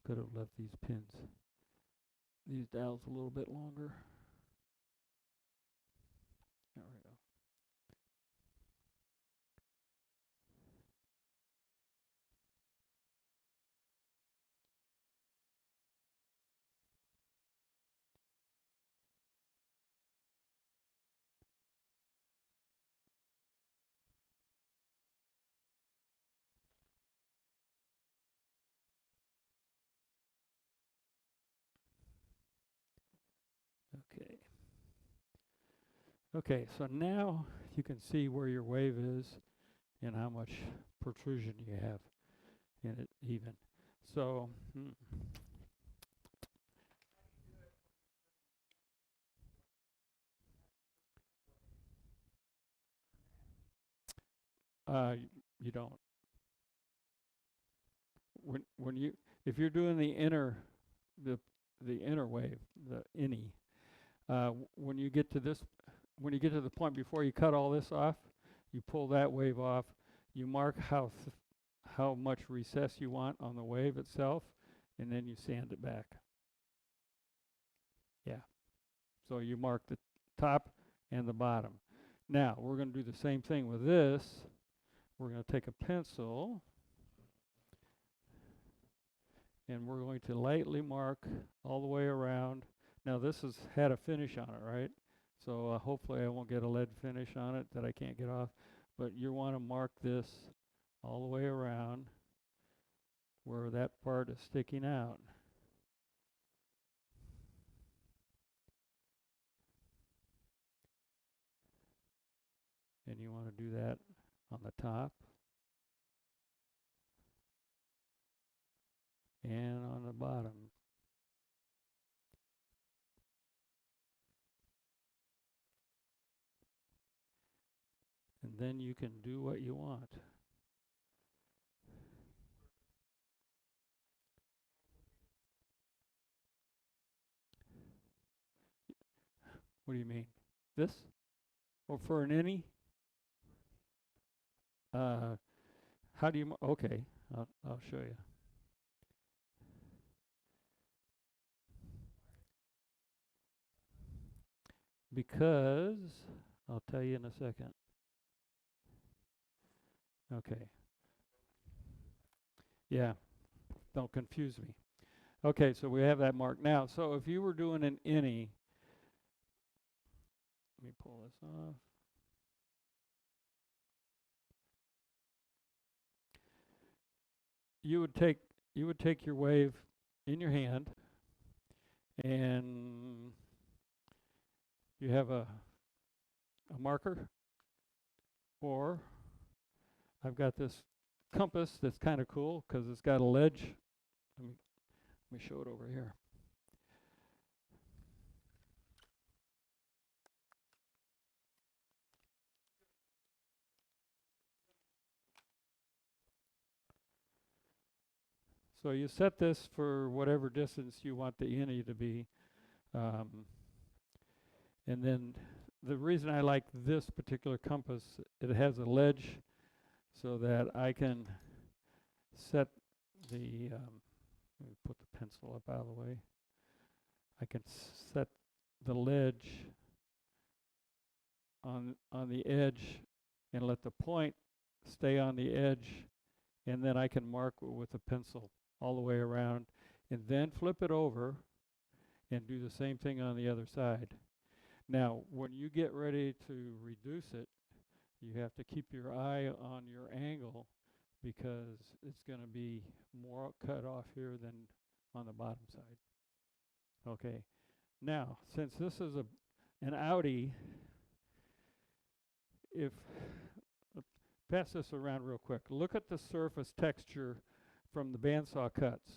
Could have left these dowels a little bit longer. There we go. Okay. Okay, so now you can see where your wave is and how much protrusion you have in it even. So, you don't. If you're doing the inner wave, the innie, when you get to the point before you cut all this off, you pull that wave off. You mark how much recess you want on the wave itself, and then you sand it back. Yeah. So you mark the top and the bottom. Now we're going to do the same thing with this. We're going to take a pencil and we're going to lightly mark all the way around. Now this has had a finish on it, right? So hopefully I won't get a lead finish on it that I can't get off. But you want to mark this all the way around where that part is sticking out. And you want to do that on the top and on the bottom. And then you can do what you want. What do you mean? This? Or for an innie? How do you, okay, I'll show you. Because, I'll tell you in a second. Okay. Yeah, don't confuse me. Okay, so we have that marked now. So if you were doing an innie, let me pull this off. You would take your wave in your hand, and you have a marker, or I've got this compass that's kind of cool because it's got a ledge. Let me show it over here. So you set this for whatever distance you want the innie to be. And then the reason I like this particular compass, it has a ledge so that I can set the, let me put the pencil up out of the way. I can set the ledge on the edge and let the point stay on the edge, and then I can mark with a pencil all the way around, and then flip it over and do the same thing on the other side. Now, when you get ready to reduce it, you have to keep your eye on your angle because it's going to be more cut off here than on the bottom side. Okay. Now, since this is an outie, if pass this around real quick. Look at the surface texture from the bandsaw cuts.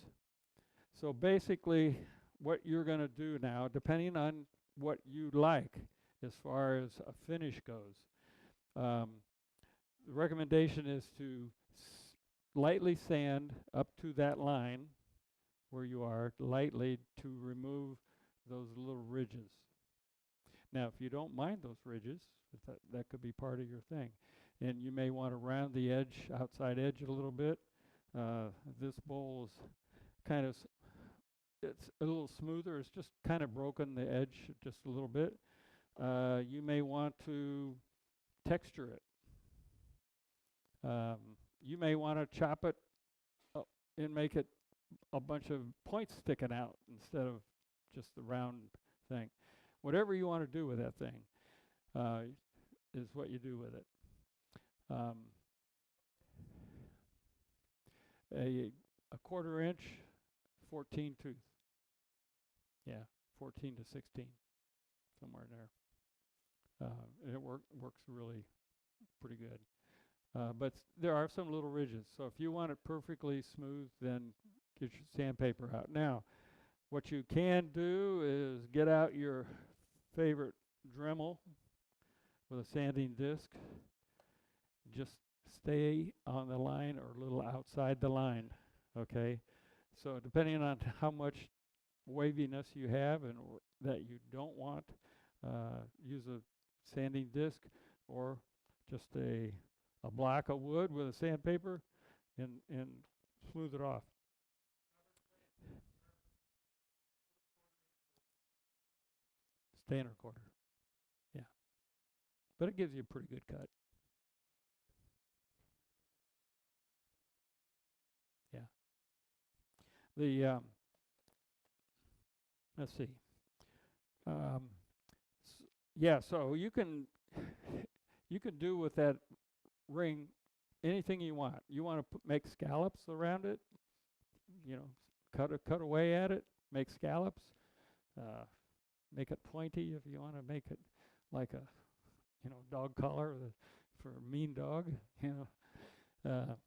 So basically, what you're going to do now, depending on what you like as far as a finish goes, the recommendation is to lightly sand up to that line where you are, lightly, to remove those little ridges. Now, if you don't mind those ridges, that could be part of your thing. And you may want to round the edge, outside edge a little bit. This bowl is kind of, it's a little smoother. It's just kind of broken the edge just a little bit. You may want to texture it. You may want to chop it up and make it a bunch of points sticking out instead of just the round thing. Whatever you want to do with that thing is what you do with it. A 1/4 inch, 14 tooth. Yeah, 14 to 16, somewhere in there. And it works really pretty good. But there are some little ridges. So if you want it perfectly smooth, then get your sandpaper out. Now, what you can do is get out your favorite Dremel with a sanding disc. Just stay on the line or a little outside the line, okay? So depending on how much waviness you have and that you don't want, use a sanding disc or just a block of wood with a sandpaper and smooth it off. Stay in a 1/4. Yeah. But it gives you a pretty good cut. Yeah. The let's see. Yeah, so you can do with that ring anything you want. You want to make scallops around it, you know, cut away at it, make scallops, make it pointy if you want to make it like a, you know, dog collar for a mean dog, you know.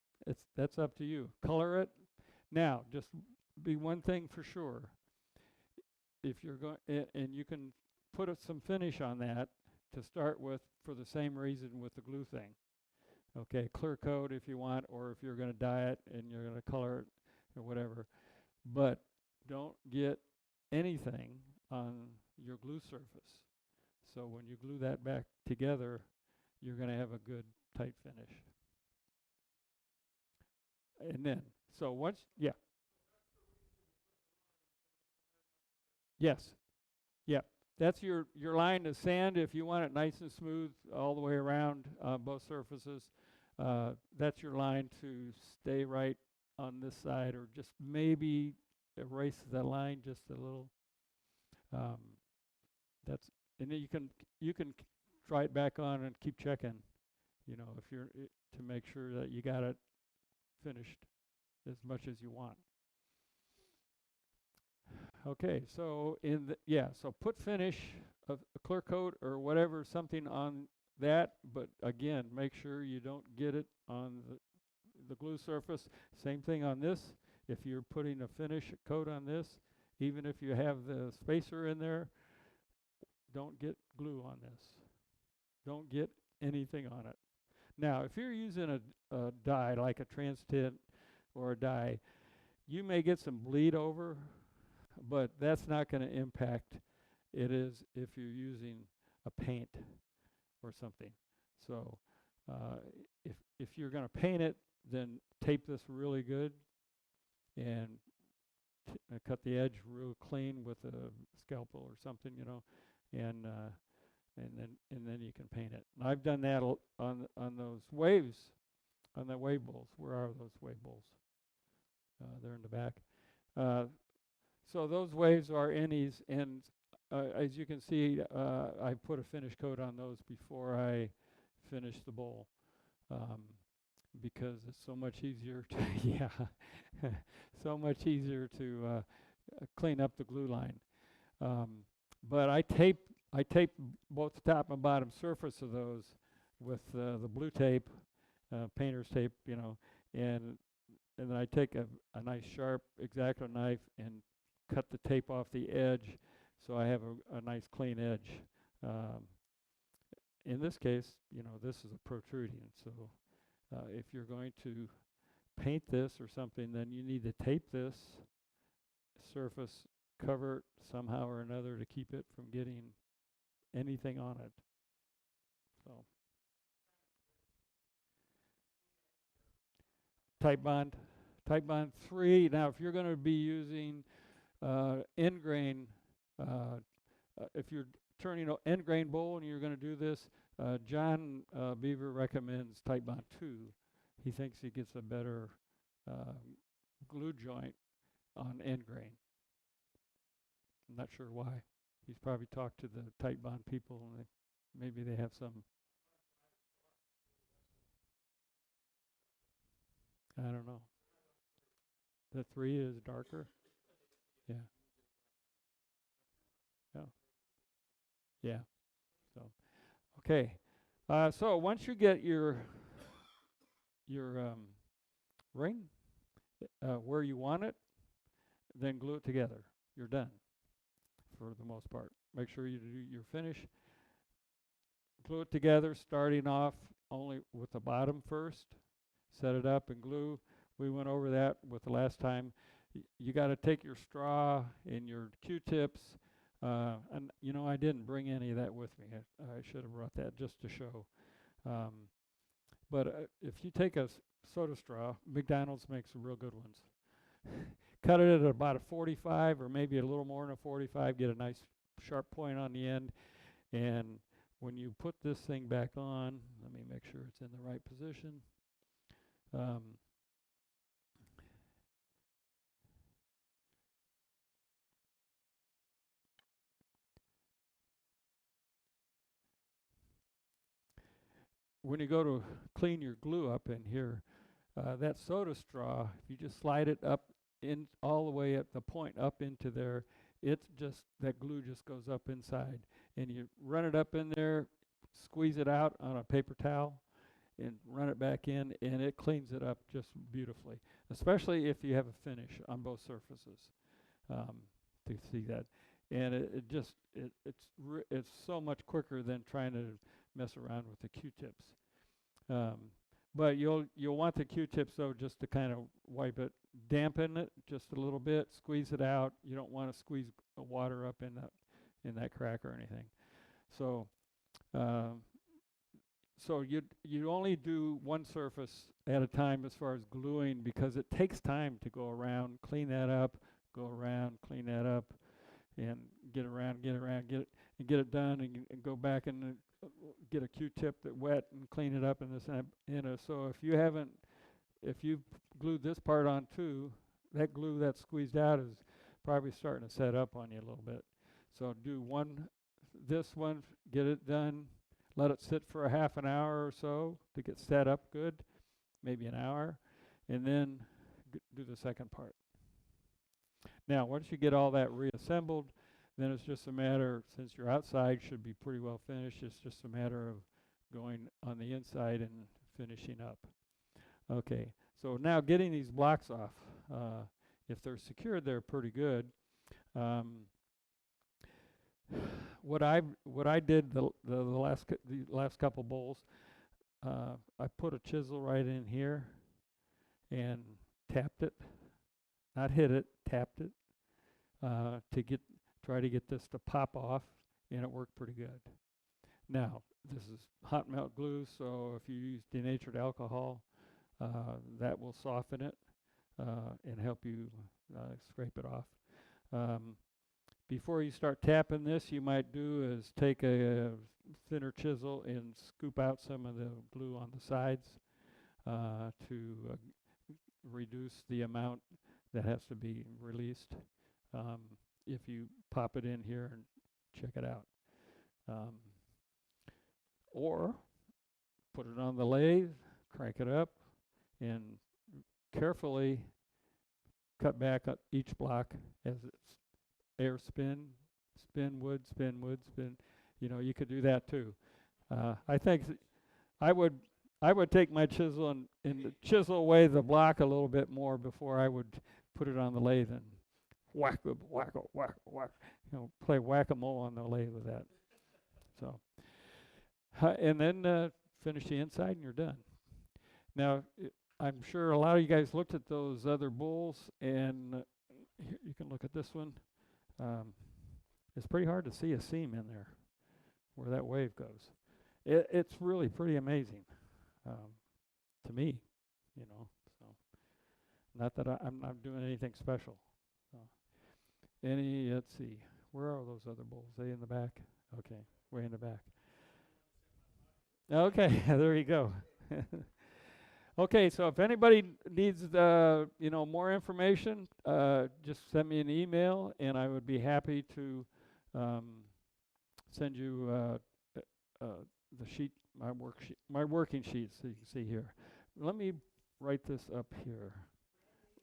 That's up to you. Color it. Now, just be one thing for sure. If you're going, and you can put some finish on that to start with for the same reason with the glue thing. Okay, clear coat if you want, or if you're going to dye it and you're going to color it or whatever. But don't get anything on your glue surface. So when you glue that back together, you're going to have a good tight finish. And then, so once, yeah, yes, yeah. That's your line of sand. If you want it nice and smooth all the way around both surfaces, that's your line to stay right on this side, or just maybe erase the line just a little. Um, that's and then you can try it back on and keep checking. You know, if you're to make sure that you got it finished as much as you want. Okay, so so put finish of a clear coat or whatever, something on that, but again, make sure you don't get it on the glue surface. Same thing on this. If you're putting a finish coat on this, even if you have the spacer in there, don't get glue on this. Don't get anything on it. Now, if you're using a dye like a trans tint or a dye, you may get some bleed over, but that's not going to impact it is if you're using a paint or something. So if you're going to paint it, then tape this really good and cut the edge real clean with a scalpel or something, you know, and then you can paint it. And I've done that on those waves, on the wave bowls. Where are those wave bowls? They're in the back. So those waves are innies, and as you can see, I put a finish coat on those before I finish the bowl, because it's so much easier to so much easier to clean up the glue line. But I tape both the top and bottom surface of those with the blue tape, painter's tape, you know, and then I take a nice sharp X-Acto knife and cut the tape off the edge, so I have a nice clean edge. In this case, you know, this is a protruding, so if you're going to paint this or something, then you need to tape this surface, cover it somehow or another to keep it from getting anything on it. So Type Bond 3. Now, if you're going to be using end grain, if you're turning an end grain bowl and you're going to do this, John Beaver recommends Type Bond 2. He thinks he gets a better glue joint on end grain. I'm not sure why. He's probably talked to the Type Bond people, and maybe they have some. I don't know. The 3 is darker. Yeah. Yeah. Yeah. So, okay. So once you get your ring where you want it, then glue it together. You're done for the most part. Make sure you do your finish. Glue it together, starting off only with the bottom first. Set it up and glue. We went over that with the last time. You got to take your straw and your Q-tips. And you know, I didn't bring any of that with me. I should have brought that just to show. But if you take a soda straw, McDonald's makes some real good ones. Cut it at about a 45 or maybe a little more than a 45. Get a nice sharp point on the end. And when you put this thing back on, let me make sure it's in the right position. When you go to clean your glue up in here, that soda straw, if you just slide it up in all the way at the point up into there, it's just, that glue just goes up inside. And you run it up in there, squeeze it out on a paper towel, and run it back in, and it cleans it up just beautifully, especially if you have a finish on both surfaces, to see that. And it's so much quicker than trying to mess around with the Q-tips. But you'll want the Q-tips though, just to kind of wipe it, dampen it just a little bit, squeeze it out. You don't want to squeeze water up in that crack or anything. So uh, so you only do one surface at a time as far as gluing, because it takes time to go around, clean that up, go around, clean that up, and get around, get it done, and go back and get a Q-tip that wet and clean it up and this and that. So if you've glued this part on too, that glue that's squeezed out is probably starting to set up on you a little bit. So do this one, get it done, let it sit for a half an hour or so to get set up good, maybe an hour, and then do the second part. Now, once you get all that reassembled, then it's just a matter, since your outside should be pretty well finished, it's just a matter of going on the inside and finishing up. Okay, so now getting these blocks off. If they're secured, they're pretty good. What I did the last couple bowls, I put a chisel right in here and tapped it, not hit it, tapped it, to try to get this to pop off, and it worked pretty good. Now, this is hot melt glue, so if you use denatured alcohol, that will soften it and help you scrape it off. Before you start tapping this, you might do is take a thinner chisel and scoop out some of the glue on the sides to reduce the amount that has to be released if you pop it in here and check it out. Or put it on the lathe, crank it up, and carefully cut back each block as it's air spin wood, spin. You could do that too. I think I would take my chisel and chisel away the block a little bit more before I would put it on the lathe and whack, play whack-a-mole on the lathe with that. So, and then finish the inside and you're done. Now, I'm sure a lot of you guys looked at those other bowls, and you can look at this one. It's pretty hard to see a seam in there where that wave goes. It's really pretty amazing to me, So, not that I'm not doing anything special. So, let's see, where are those other bowls? They in the back? Okay, way in the back. Okay, there you go. Okay, so if anybody needs more information, just send me an email, and I would be happy to send you the sheet, my working sheet, so you can see here. Let me write this up here.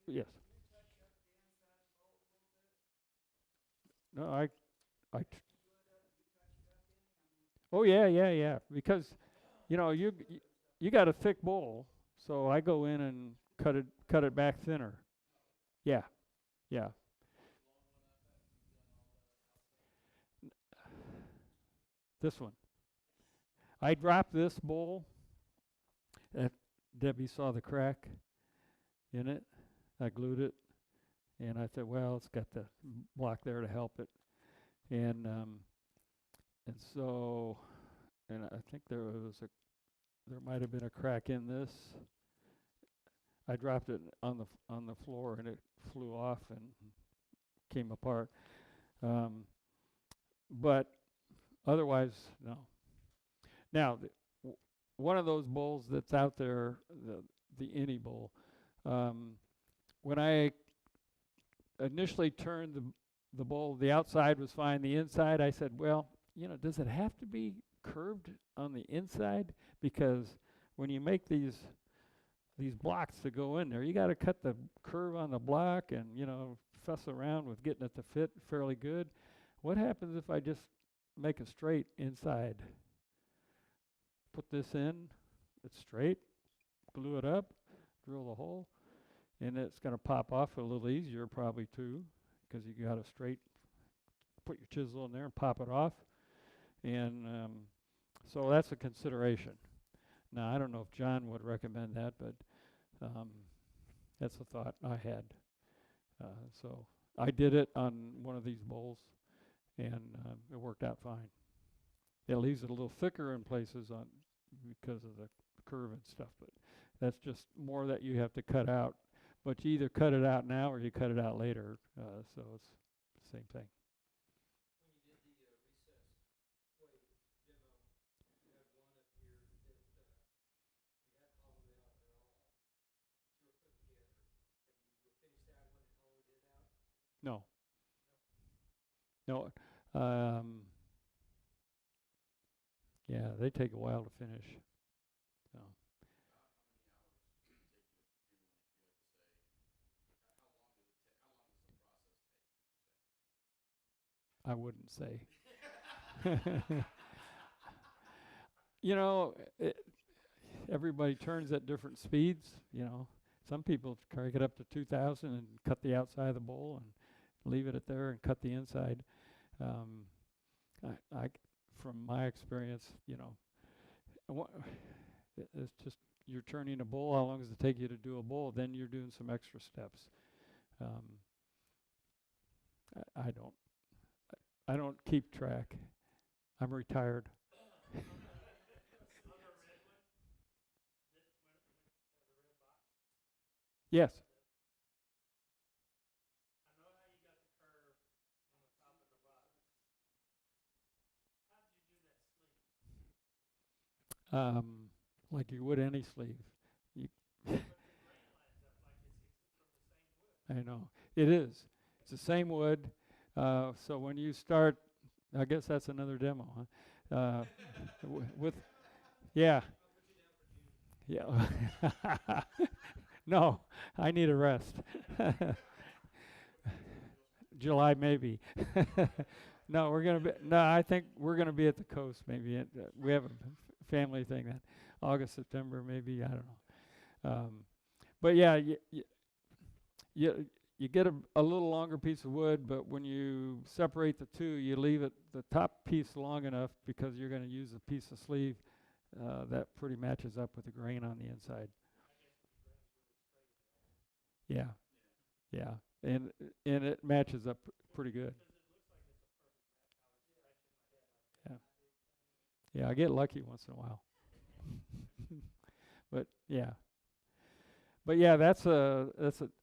Yes. No, oh yeah. Because you got a thick bowl. So I go in and cut it back thinner. Yeah. This one. I dropped this bowl. Debbie saw the crack in it. I glued it, and I said, well, it's got the block there to help it. And so I think there might have been a crack in this. I dropped it on the floor, and it flew off and came apart. But otherwise, no. Now, one of those bowls that's out there, the Innie bowl, when I initially turned the bowl, the outside was fine. The inside, I said, well, does it have to be curved on the inside? Because when you make these blocks to go in there, you got to cut the curve on the block and fuss around with getting it to fit fairly good. What happens if I just make a straight inside? Put this in, it's straight, glue it up, drill the hole, and it's going to pop off a little easier probably too, because you got a straight, put your chisel in there and pop it off. And so that's a consideration. Now, I don't know if John would recommend that, but that's a thought I had. So I did it on one of these bowls, and it worked out fine. It leaves it a little thicker in places on because of the curve and stuff, but that's just more that you have to cut out. But you either cut it out now or you cut it out later, so it's the same thing. No, no. Um, yeah, they take a while to finish. So I wouldn't say. You know, everybody turns at different speeds. You know, some people crank it up to 2,000 and cut the outside of the bowl and leave it at there and cut the inside. Um, from my experience, you know, it's just you're turning a bowl. How long does it take you to do a bowl? Then you're doing some extra steps. Um, I don't. I don't keep track. I'm retired. Yes. Um, like you would any sleeve. You I know. It is. It's the same wood. So when you start, I guess that's another demo, huh? With, yeah, yeah. No, I need a rest. July maybe. No, I think we're gonna be at the coast maybe. We have a family thing that August, September maybe. I don't know. But yeah, you get a little longer piece of wood, but when you separate the two, you leave it the top piece long enough because you're going to use a piece of sleeve that pretty matches up with the grain on the inside. Yeah, yeah, and it matches up pretty good. Yeah, yeah, I get lucky once in a while, but yeah. But yeah, that's a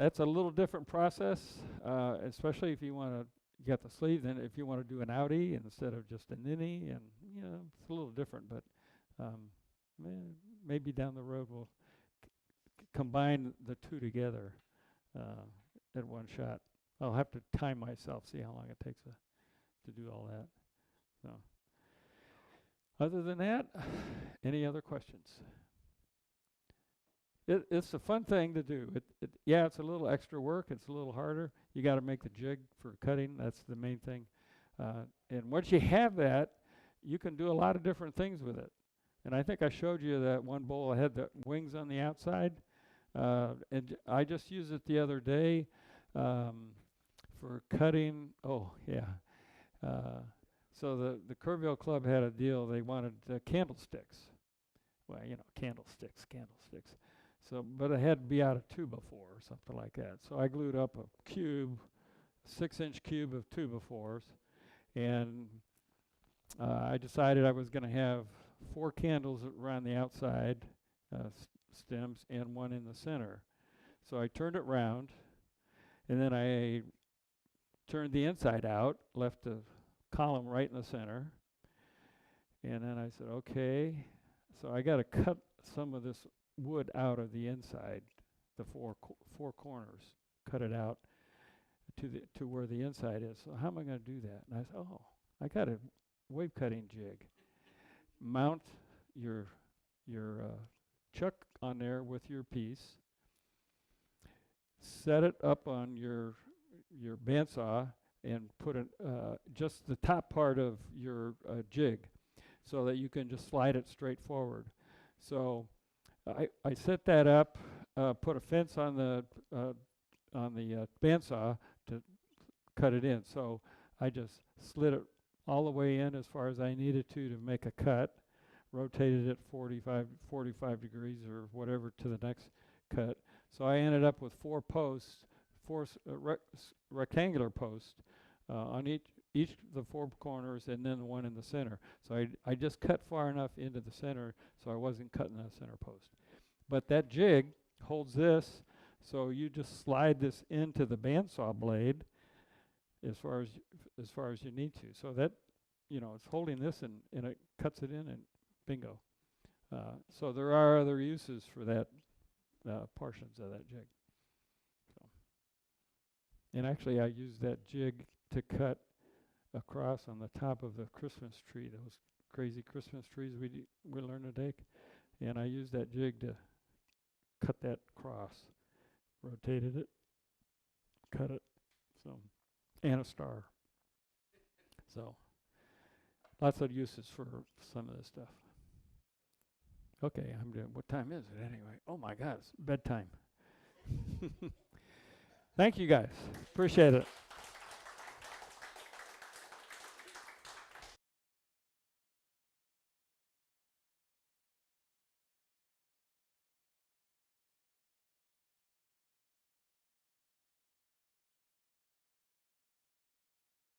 little different process, especially if you want to get the sleeve. Then if you want to do an outie instead of just a ninny, and you know, it's a little different. But um, maybe down the road we'll combine the two together at one shot. I'll have to time myself, see how long it takes to do all that. So, other than that, any other questions? It's a fun thing to do. Yeah, it's a little extra work. It's a little harder. You got to make the jig for cutting. That's the main thing. And once you have that, you can do a lot of different things with it. And I think I showed you that one bowl that had the wings on the outside. And I just used it the other day for cutting. Oh, yeah. So the Kerrville Club had a deal. They wanted candlesticks. Well, you know, candlesticks. So, but it had to be out of 2x4 or something like that. So I glued up a cube, 6-inch cube of 2x4s, and I decided I was going to have 4 candles around the outside stems and one in the center. So I turned it round, and then I turned the inside out, left the column right in the center, and then I said, okay, so I got to cut some of this wood out of the inside, the four corners, cut it out to where the inside is. So how am I going to do that? And I said, oh, I got a wave cutting jig. Mount your chuck on there with your piece. Set it up on your bandsaw and put just the top part of your jig, so that you can just slide it straight forward. So I set that up, put a fence on the bandsaw to cut it in. So I just slid it all the way in as far as I needed to make a cut, rotated it 45 degrees or whatever to the next cut. So I ended up with 4 posts, rectangular posts on each the 4 corners and then the one in the center. So I just cut far enough into the center so I wasn't cutting that center post. But that jig holds this, so you just slide this into the bandsaw blade as far as you need to. So that, it's holding this and it cuts it in and bingo. So there are other uses for that portions of that jig. So, and actually I used that jig to cut across on the top of the Christmas tree, those crazy Christmas trees we learn to take. And I used that jig to cut that cross, rotated it, cut it, so, and a star. So lots of uses for some of this stuff. Okay, I'm doing, what time is it anyway? Oh my God, it's bedtime. Thank you guys, appreciate it.